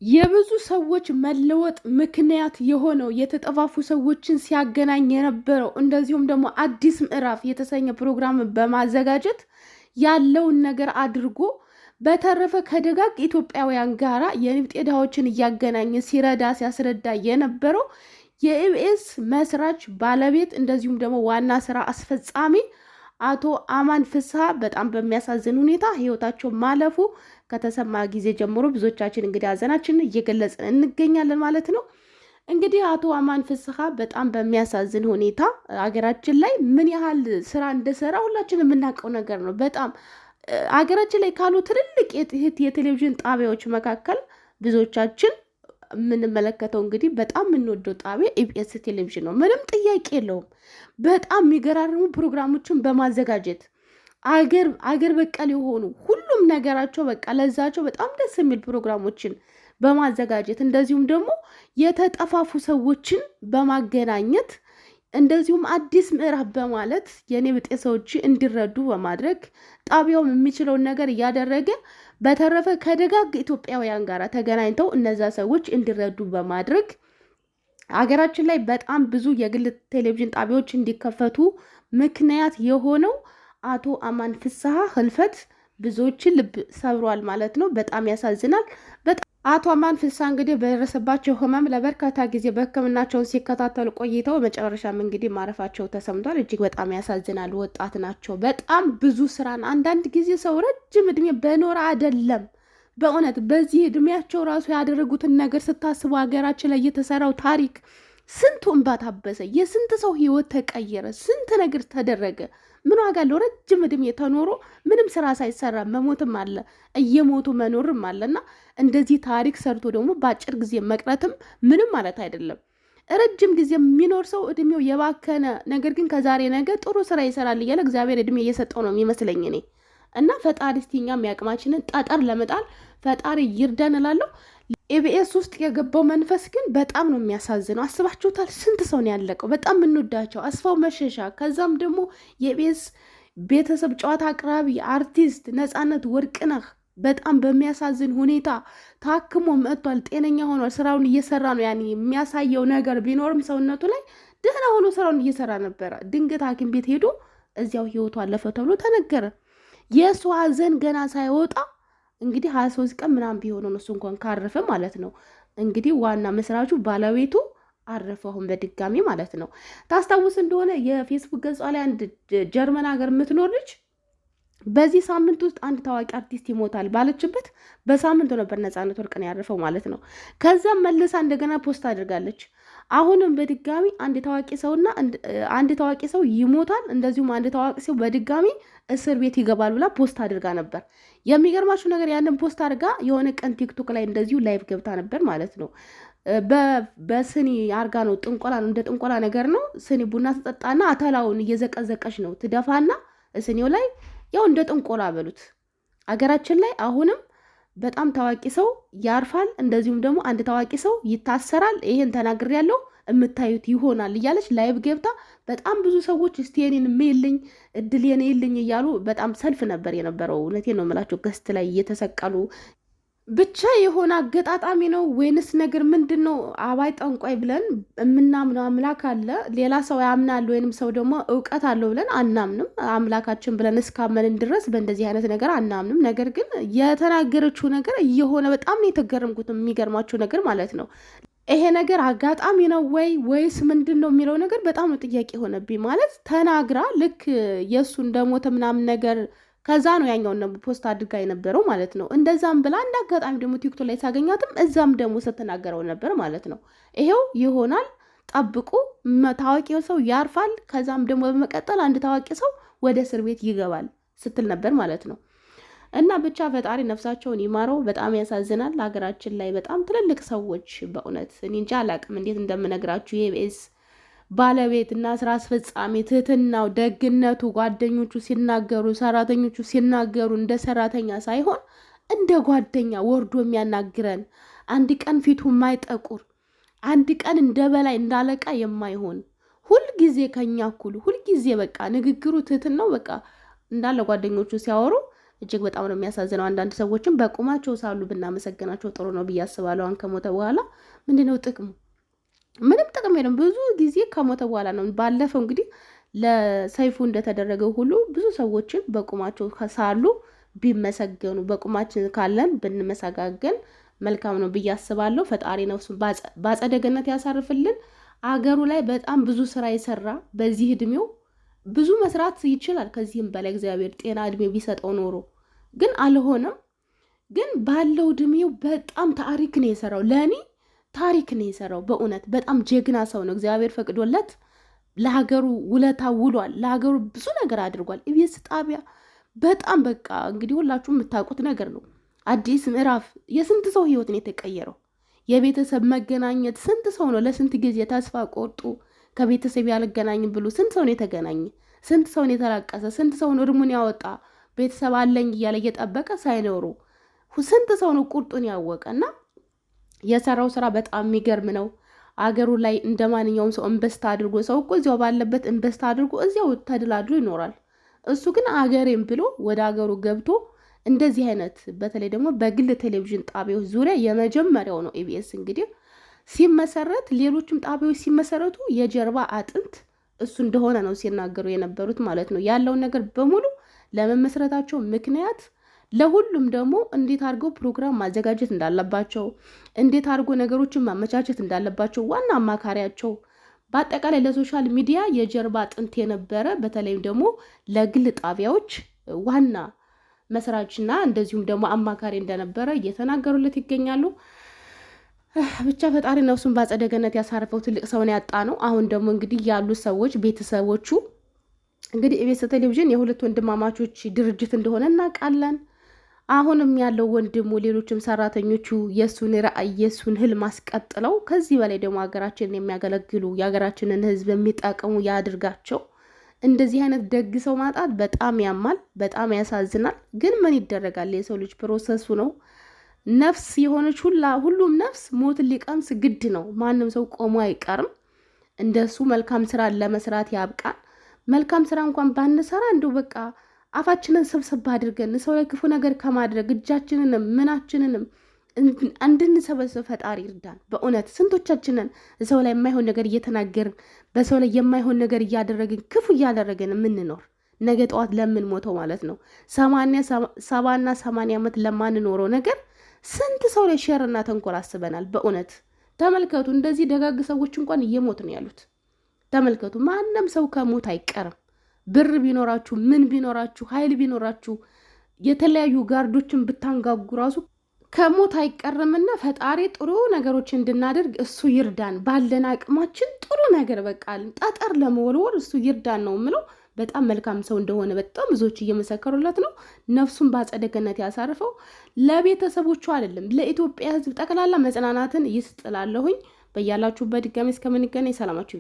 የብዙ ሰዎች መለወጥ ምክንያት የሆነው የተጠፋፉ ሰዎችን ሲያገናኝ የነበረው እንደዚሁም ደግሞ አዲስ ምዕራፍ የተሰኘ ፕሮግራም በማዘጋጀት ያለውን ነገር አድርጎ በተረፈ ከደጋግ ኢትዮጵያውያን ጋራ የንብጤ ድሃዎችን እያገናኘ ሲረዳ ሲያስረዳ የነበረው የኢቢኤስ መስራች ባለቤት እንደዚሁም ደግሞ ዋና ስራ አስፈጻሚ አቶ አማን ፍስሐ በጣም በሚያሳዝን ሁኔታ ህይወታቸው ማለፉ ከተሰማ ጊዜ ጀምሮ ብዙዎቻችን እንግዲህ ሀዘናችንን እየገለጽን እንገኛለን ማለት ነው። እንግዲህ አቶ አማን ፍስሐ በጣም በሚያሳዝን ሁኔታ አገራችን ላይ ምን ያህል ስራ እንደሰራ ሁላችን የምናውቀው ነገር ነው። በጣም አገራችን ላይ ካሉ ትልልቅ የቴሌቪዥን ጣቢያዎች መካከል ብዙዎቻችን የምንመለከተው እንግዲህ በጣም የምንወደው ጣቢያ ኢቢኤስ ቴሌቪዥን ነው። ምንም ጥያቄ የለውም። በጣም የሚገራርሙ ፕሮግራሞችን በማዘጋጀት አገር በቀል የሆኑ ሁሉም ነገራቸው በቃ ለዛቸው በጣም ደስ የሚል ፕሮግራሞችን በማዘጋጀት እንደዚሁም ደግሞ የተጠፋፉ ሰዎችን በማገናኘት እንደዚሁም አዲስ ምዕራፍ በማለት የኔ ብጤ ሰዎች እንዲረዱ በማድረግ ጣቢያውም የሚችለውን ነገር እያደረገ በተረፈ ከደጋግ ኢትዮጵያውያን ጋር ተገናኝተው እነዛ ሰዎች እንዲረዱ በማድረግ ሀገራችን ላይ በጣም ብዙ የግል ቴሌቪዥን ጣቢያዎች እንዲከፈቱ ምክንያት የሆነው አቶ አማን ፍስሐ ህልፈት ብዙዎችን ልብ ሰብሯል ማለት ነው። በጣም ያሳዝናል። አቶ አማን ፍስሐ እንግዲህ በደረሰባቸው ህመም ለበርካታ ጊዜ በሕክምናቸውን ሲከታተሉ ቆይተው መጨረሻም እንግዲህ ማረፋቸው ተሰምቷል። እጅግ በጣም ያሳዝናል። ወጣት ናቸው። በጣም ብዙ ስራን አንዳንድ ጊዜ ሰው ረጅም እድሜ በኖረ አይደለም በእውነት በዚህ እድሜያቸው ራሱ ያደረጉትን ነገር ስታስቡ ሀገራችን ላይ የተሰራው ታሪክ ስንቱ እንባ ታበሰ፣ የስንት ሰው ህይወት ተቀየረ፣ ስንት ነገር ተደረገ። ምን ዋጋ አለው? ረጅም እድሜ ተኖሮ ምንም ስራ ሳይሰራ መሞትም አለ፣ እየሞቱ መኖርም አለና እንደዚህ ታሪክ ሰርቶ ደግሞ በአጭር ጊዜ መቅረትም ምንም ማለት አይደለም። ረጅም ጊዜ የሚኖር ሰው እድሜው የባከነ ነገር ግን ከዛሬ ነገ ጥሩ ስራ ይሰራል እያለ እግዚአብሔር እድሜ እየሰጠው ነው የሚመስለኝ እኔ እና ፈጣሪ እስቲ እኛም ያቅማችንን ጠጠር ለመጣል ፈጣሪ ይርዳን እላለሁ። ኢቢኤስ ውስጥ የገባው መንፈስ ግን በጣም ነው የሚያሳዝነው። አስባችሁታል? ስንት ሰው ነው ያለቀው? በጣም የምንወዳቸው አስፋው መሸሻ፣ ከዛም ደግሞ የኢቢኤስ ቤተሰብ ጨዋታ አቅራቢ አርቲስት ነፃነት ወርቅነህ በጣም በሚያሳዝን ሁኔታ ታክሞ መጥቷል። ጤነኛ ሆኗል። ስራውን እየሰራ ነው። ያኔ የሚያሳየው ነገር ቢኖርም ሰውነቱ ላይ ደህና ሆኖ ስራውን እየሰራ ነበረ። ድንገት ሐኪም ቤት ሄዶ እዚያው ህይወቱ አለፈ ተብሎ ተነገረ። የእሱ ሀዘን ገና ሳይወጣ እንግዲህ 23 ቀን ምናምን ቢሆነው እሱ እንኳን ካረፈ ማለት ነው። እንግዲህ ዋና መስራቹ ባለቤቱ አረፈ አሁን በድጋሚ ማለት ነው። ታስታውስ እንደሆነ የፌስቡክ ገጿ ላይ አንድ ጀርመን ሀገር የምትኖር ልጅ በዚህ ሳምንት ውስጥ አንድ ታዋቂ አርቲስት ይሞታል ባለችበት በሳምንቱ ነበር ነፃነት ወርቅነህ ያረፈው ማለት ነው። ከዛም መልሳ እንደገና ፖስት አድርጋለች። አሁንም በድጋሚ አንድ ታዋቂ ሰውና አንድ ታዋቂ ሰው ይሞታል፣ እንደዚሁም አንድ ታዋቂ ሰው በድጋሚ እስር ቤት ይገባል ብላ ፖስት አድርጋ ነበር። የሚገርማችሁ ነገር ያንን ፖስት አድርጋ የሆነ ቀን ቲክቶክ ላይ እንደዚሁ ላይቭ ገብታ ነበር ማለት ነው። በስኒ አርጋ ነው፣ ጥንቆላ ነው፣ እንደ ጥንቆላ ነገር ነው። ስኒ ቡና ትጠጣና አተላውን እየዘቀዘቀች ነው ትደፋና ስኒው ላይ ያው እንደ ጥንቆላ በሉት። አገራችን ላይ አሁንም በጣም ታዋቂ ሰው ያርፋል፣ እንደዚሁም ደግሞ አንድ ታዋቂ ሰው ይታሰራል። ይሄን ተናግሬያለሁ የምታዩት ይሆናል እያለች ላይቭ ገብታ በጣም ብዙ ሰዎች እስቲ የኔን ሜልኝ እድል የኔ ይልኝ እያሉ በጣም ሰልፍ ነበር የነበረው። እውነቴን ነው የምላቸው ገስት ላይ እየተሰቀሉ ብቻ የሆነ አገጣጣሚ ነው ወይንስ ነገር ምንድን ነው? አባይ ጠንቋይ ብለን የምናምነው አምላክ አለ። ሌላ ሰው ያምናል ወይንም ሰው ደግሞ እውቀት አለው ብለን አናምንም። አምላካችን ብለን እስካመንን ድረስ በእንደዚህ አይነት ነገር አናምንም። ነገር ግን የተናገረችው ነገር እየሆነ በጣም ነው የተገረምኩት። የሚገርማቸው ነገር ማለት ነው ይሄ ነገር አጋጣሚ ነው ወይስ ምንድን ነው የሚለው ነገር በጣም ነው ጥያቄ ሆነብኝ። ማለት ተናግራ ልክ የእሱ እንደሞተ ምናምን ነገር ከዛ ነው ያኛውን ነው ፖስት አድርጋ የነበረው ማለት ነው። እንደዛም ብላ እንደ አጋጣሚ ደግሞ ቲክቶክ ላይ ሳገኛትም እዛም ደግሞ ስትናገረው ነበር ማለት ነው። ይሄው ይሆናል ጠብቁ፣ ታዋቂው ሰው ያርፋል፣ ከዛም ደግሞ በመቀጠል አንድ ታዋቂ ሰው ወደ እስር ቤት ይገባል ስትል ነበር ማለት ነው። እና ብቻ ፈጣሪ ነፍሳቸውን ይማረው። በጣም ያሳዝናል። ሀገራችን ላይ በጣም ትልልቅ ሰዎች በእውነት እኔ እንጃ አላቅም እንዴት እንደምነግራችሁ የኢቢኤስ ባለቤት እና ስራ አስፈጻሚ ትህትናው፣ ደግነቱ፣ ጓደኞቹ ሲናገሩ ሰራተኞቹ ሲናገሩ እንደ ሰራተኛ ሳይሆን እንደ ጓደኛ ወርዶ የሚያናግረን፣ አንድ ቀን ፊቱ የማይጠቁር፣ አንድ ቀን እንደ በላይ እንዳለቃ የማይሆን፣ ሁልጊዜ ከኛ እኩል፣ ሁልጊዜ በቃ ንግግሩ ትህትናው በቃ እንዳለ ጓደኞቹ ሲያወሩ እጅግ በጣም ነው የሚያሳዝነው። አንዳንድ ሰዎችም በቁማቸው ሳሉ ብናመሰግናቸው ጥሩ ነው ብዬ አስባለሁ። አሁን ከሞተ በኋላ ምንድነው ጥቅሙ? ምንም ጥቅም የለም። ብዙ ጊዜ ከሞተ በኋላ ነው። ባለፈው እንግዲህ ለሰይፉ እንደተደረገው ሁሉ ብዙ ሰዎችን በቁማቸው ሳሉ ቢመሰገኑ፣ በቁማችን ካለን ብንመሰጋገን መልካም ነው ብዬ አስባለሁ። ፈጣሪ ነፍሱን በአጸደ ገነት ያሳርፍልን። አገሩ ላይ በጣም ብዙ ስራ የሰራ በዚህ እድሜው ብዙ መስራት ይችላል። ከዚህም በላይ እግዚአብሔር ጤና እድሜ ቢሰጠው ኖሮ ግን አልሆነም። ግን ባለው እድሜው በጣም ታሪክ ነው የሰራው። ለእኔ ታሪክ ነው የሰራው። በእውነት በጣም ጀግና ሰው ነው። እግዚአብሔር ፈቅዶለት ለሀገሩ ውለታ ውሏል። ለሀገሩ ብዙ ነገር አድርጓል። ኢቢኤስ ጣቢያ በጣም በቃ እንግዲህ ሁላችሁም የምታውቁት ነገር ነው። አዲስ ምዕራፍ የስንት ሰው ህይወት ነው የተቀየረው። የቤተሰብ መገናኘት ስንት ሰው ነው ለስንት ጊዜ ተስፋ ቆርጦ ከቤተሰብ ያልገናኝም ብሎ ስንት ሰው ነው የተገናኘ? ስንት ሰው ነው የተላቀሰ? ስንት ሰው ነው እርሙን ያወጣ? ቤተሰብ አለኝ እያለ እየጠበቀ ሳይኖሩ ስንት ሰው ነው ቁርጡን ያወቀ? እና የሰራው ስራ በጣም የሚገርም ነው። አገሩ ላይ እንደ ማንኛውም ሰው እንበስታ አድርጎ ሰው እኮ እዚያው ባለበት እንበስታ አድርጎ እዚያው ተድላድሎ ይኖራል። እሱ ግን አገሬም ብሎ ወደ አገሩ ገብቶ እንደዚህ አይነት በተለይ ደግሞ በግል ቴሌቪዥን ጣቢያዎች ዙሪያ የመጀመሪያው ነው። ኢቢኤስ እንግዲህ ሲመሰረት ሌሎችም ጣቢያዎች ሲመሰረቱ የጀርባ አጥንት እሱ እንደሆነ ነው ሲናገሩ የነበሩት ማለት ነው። ያለውን ነገር በሙሉ ለመመስረታቸው ምክንያት ለሁሉም ደግሞ እንዴት አድርገው ፕሮግራም ማዘጋጀት እንዳለባቸው፣ እንዴት አድርጎ ነገሮችን ማመቻቸት እንዳለባቸው ዋና አማካሪያቸው፣ በአጠቃላይ ለሶሻል ሚዲያ የጀርባ አጥንት የነበረ በተለይም ደግሞ ለግል ጣቢያዎች ዋና መስራችና እንደዚሁም ደግሞ አማካሪ እንደነበረ እየተናገሩለት ይገኛሉ። ብቻ ፈጣሪ ነፍሱን በአጸደ ገነት ያሳርፈው። ትልቅ ሰውን ያጣ ነው። አሁን ደግሞ እንግዲህ ያሉ ሰዎች ቤተሰቦቹ እንግዲህ ኢቢኤስ ቴሌቪዥን የሁለት ወንድማማቾች ድርጅት እንደሆነ እናውቃለን። አሁንም ያለው ወንድሙ ሌሎችም ሰራተኞቹ የእሱን ራዕይ የእሱን ህልም አስቀጥለው ከዚህ በላይ ደግሞ ሀገራችንን የሚያገለግሉ የሀገራችንን ህዝብ የሚጠቅሙ ያድርጋቸው። እንደዚህ አይነት ደግ ሰው ማጣት በጣም ያማል፣ በጣም ያሳዝናል። ግን ምን ይደረጋል? የሰው ልጅ ፕሮሰሱ ነው። ነፍስ የሆነች ሁሉም ነፍስ ሞት ሊቀምስ ግድ ነው። ማንም ሰው ቆሞ አይቀርም። እንደሱ መልካም ስራ ለመስራት ያብቃን። መልካም ስራ እንኳን ባንሰራ እንደው በቃ አፋችንን ሰብሰብ አድርገን ሰው ላይ ክፉ ነገር ከማድረግ እጃችንንም ምናችንንም እንድንሰበስብ ፈጣሪ ይርዳን። በእውነት ስንቶቻችንን ሰው ላይ የማይሆን ነገር እየተናገርን በሰው ላይ የማይሆን ነገር እያደረግን ክፉ እያደረግን የምንኖር ነገ ጠዋት ለምን ሞተው ማለት ነው 70 ዓመት ለማንኖረው ነገር ስንት ሰው ላይ ሸርና ተንኮል አስበናል። በእውነት ተመልከቱ። እንደዚህ ደጋግ ሰዎች እንኳን እየሞት ነው ያሉት። ተመልከቱ። ማንም ሰው ከሞት አይቀርም። ብር ቢኖራችሁ ምን ቢኖራችሁ ኃይል ቢኖራችሁ የተለያዩ ጋርዶችን ብታንጋጉ ራሱ ከሞት አይቀርምና ፈጣሪ ጥሩ ነገሮች እንድናደርግ እሱ ይርዳን። ባለን አቅማችን ጥሩ ነገር በቃ ጠጠር ለመወልወል እሱ ይርዳን ነው የምለው። በጣም መልካም ሰው እንደሆነ በጣም ብዙዎች እየመሰከሩለት ነው። ነፍሱን በአጸደ ገነት ያሳርፈው። ለቤተሰቦቹ አይደለም ለኢትዮጵያ ሕዝብ ጠቅላላ መጽናናትን ይስጥላለሁኝ። በያላችሁበት ድጋሜ እስከምንገናኝ ሰላማችሁ